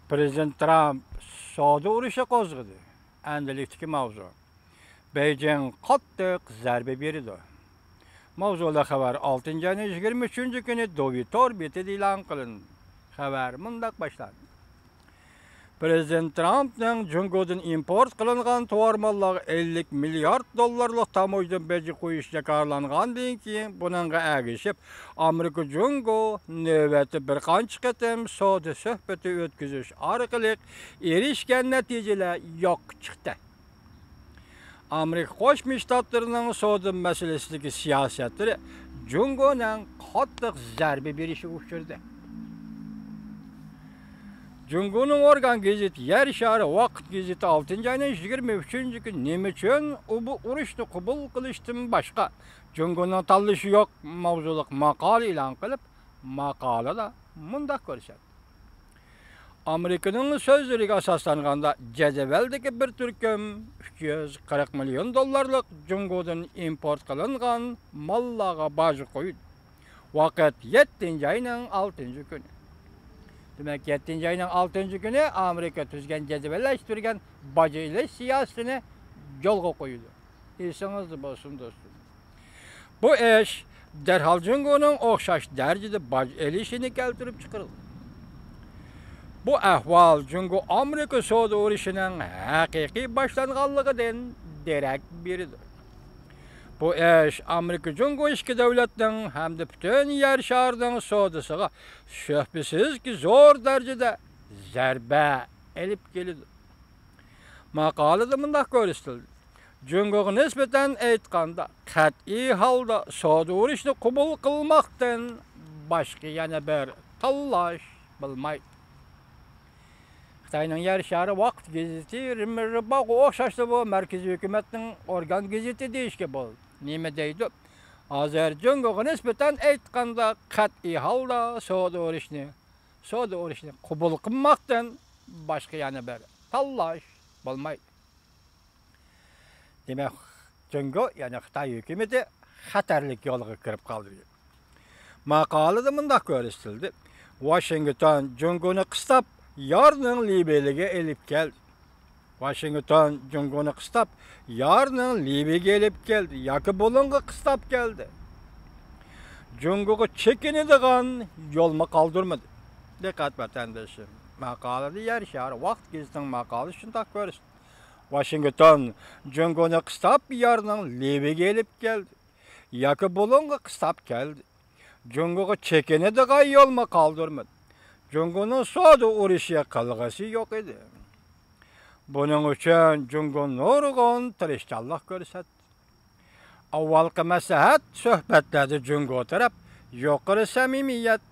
Prezident Trump savdo urushi qo'zg'adi. Endilikdagi mavzu. Beijing qattiq zarba berdi. Mavzuda xabar 6-ayning 23-kuni Dovitor betida e'lon qilindi. Xabar mundaq boshlandi. Prezident Trumpning Jungodan import qilingan tovarmallar 50 milliard dollarlik tamoyildan beji qo'yishga qarorlangandan keyin buningga ergishib, Amerika Jungo navbatda bir qancha qatim savdo suhbati o'tkazish orqali erishgan natijalar yo'q chiqdi. Amerika Qo'shma Shtatlarining savdo masalasidagi siyosatlari Jungoning qattiq zarba berishiga uchirdi. Jungoning organ gazeti Yer shari vaqt gazeti 6-ayning 23-kuni nima uchun bu urushni qabul qilishdan boshqa Jungoning tanlashi yo'q mavzuliq maqola e'lon qilib, maqolada mundaq ko'rsatdi. Amerikaning so'zlariga asoslanganda jadvaldagi bir turkum 340 million dollarlik Jungodan import qilingan mallarga boj qo'ydi. Vaqt 7-ayning 6-kuni. Demek 7-ayning 6-kuni Amerika tuzgan jadvallashtirgan boj ilish siyosatini yo'lga qo'ydi. Esingizda bo'lsin do'stlar. Bu ish darhol Jungoning o'xshash darajada boj ilishini keltirib chiqardi. Bu ahvol Jungo Amerika savdo urushining haqiqiy boshlanganligidan derak berdi. Bu ish Amerika Jungo ikki davlatning hamda butun yer sharining savdosiga shubhasizki zo'r darajada zarba elib keldi. Maqolada mundaq ko'rsatildi. Jungoga nisbatan aytganda, qat'iy holda savdo urushini qabul qilmoqdan boshqa yana bir tanlash bilmaydi. Xitoyning Yer shari vaqt gazeti Rimribaga o'xshashli bu markaziy hukumatning organ gazeti deyishga bo'ldi. Nima deydi? Hozir Jungoga nisbatan aytganda qat'iy holda savdo urushni qabul qilmoqdan boshqa yana bir tanlash bo'lmaydi. Demak, Jungo, ya'ni Xitoy hukumati xatarlik yo'liga kirib qoldi. Maqolada mundaq ko'rsatildi. Washington Jungoni qistab yarning Libiyaga elib keldi. Washington Jungoni qistab yarning Libiyaga elib keldi. Yoki bo'longa qistab keldi. Jungoga chekinadigan yo'lni qoldirmadi. Diqqat vatandoshim. Maqolada Yer shari vaqt gazetining maqolasi shunday ko'rsatdi. Washington Jungoni qistab yarning Libiyaga elib keldi. Yoki bo'longa qistab keldi. Jungoga chekinadigan yo'lni qoldirmadi. Jungoning savdo urushiga qilg'isi yo'q edi. Buning uchun Jungo nurg'un tirishchanlik ko'rsatdi. Avvalgi maslahat suhbatlarda Jungo taraf yuqori samimiyat,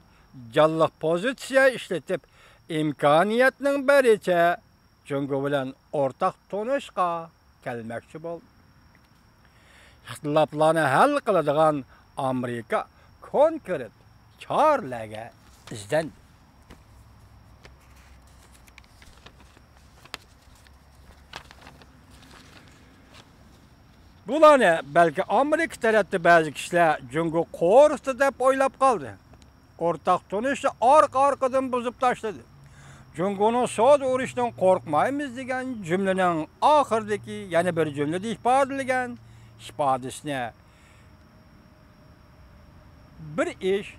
jalliq pozitsiya ishlatib, imkoniyatning baricha Jungo bilan o'rtaq tonishga kelmoqchi bo'ldi. Ixtiloflarni hal qiladigan Amerika konkret choralarga izlandi. Bularni balki Amerika tarafda ba'zi kishilar Jungo qo'rqdi deb o'ylab qoldi. O'rtaq tunishni orqa-orqadan buzib tashladi. Jungoning savdo urushidan qo'rqmaymiz degan jumlaning oxiridagi yana bir jumlada ifodalangan ifodasini bir ish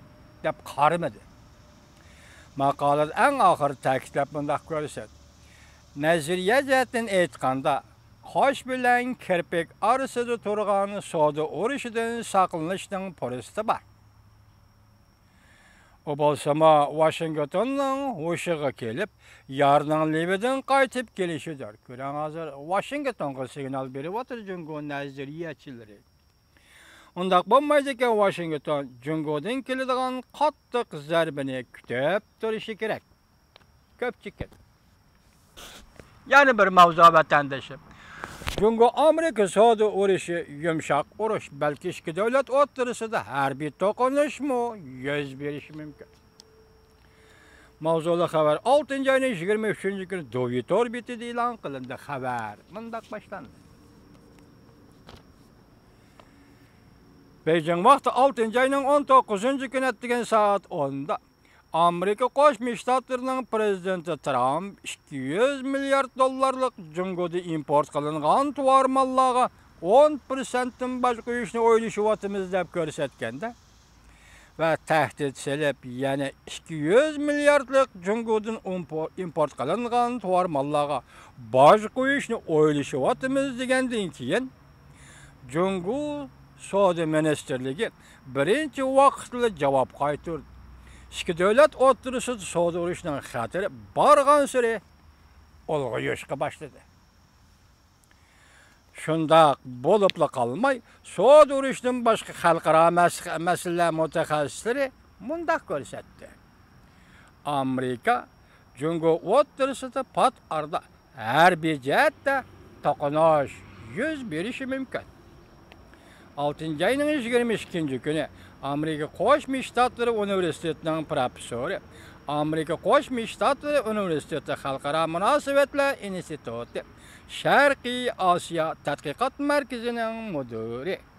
deb qaramadi. Maqolada eng oxiri ta'kidlab bundaq ko'rsatdi. Nazariya jihatdan aytganda qosh bilan kirpik orasida turgan savdo urushidan saqlanishning fursati bor. O bo'lsa-mu Washingtonning hushiga kelib, yarning Libiyadan qaytib kelishidir. Ko'ring, hozir Washingtonga signal berib o'tir Jungo nazariyachilari. Undaq bo'lmaydi ekan, Washington Jungodan keladigan qattiq zarbani kutib turishi kerak. Ko'pchilik. Yana bir mavzu vatandoshim. Jungo Amerika savdo urushi yumshoq urush, balki ikki davlat o'rtasida harbiy to'qnashishmi yuz berishi mumkin. Mavzuda xabar 6-ayning 23-kuni Dovitor betida e'lon qilindi. Xabar mundaq boshlandi. Beijing vaqti 6-ayning 19-kuni atdigan soat 10da Amerika Qo'shma Shtatlarining prezidenti Trump 200 milliard dollarlik Jungoda import qilingan tovar mallarga 10% dan bosh qo'yishni o'ylashyapmiz deb ko'rsatganda va tahdid selib yana 200 milliardlik Jungodan import qilingan tovar mallarga bosh qo'yishni o'ylashyapmiz degandan keyin Jungo Savdo ministerligi birinchi vaqtli javob qaytardi. İki davlat o'rtasida savdo urushining xatiri borgan sari ulg'ayishga boshladi. Shundaq bo'libla qolmay, savdo urushidan boshqa xalqaro masalalar mutaxassislari mundaq ko'rsatdi. Amerika Jungo o'rtasida pat arada harbiy jihatda to'qnash yuz berishi mumkin. 6 ayning 22 kuni Amerika Qo'shma Shtatlari universitetining professori, Amerika Qo'shma Shtatlari universiteti xalqaro munosabatlar instituti, Sharqiy Osiyo tadqiqot markazining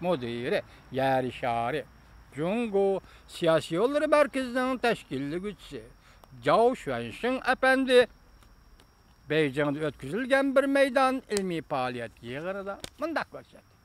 mudiri Yarishari, Jungo siyosiy yo'llar markazining tashkillovchisi Zhao Xuanxing apandi Beijingda o'tkazilgan bir maydon ilmiy faoliyat yig'inida mundaq ko'rsatdi.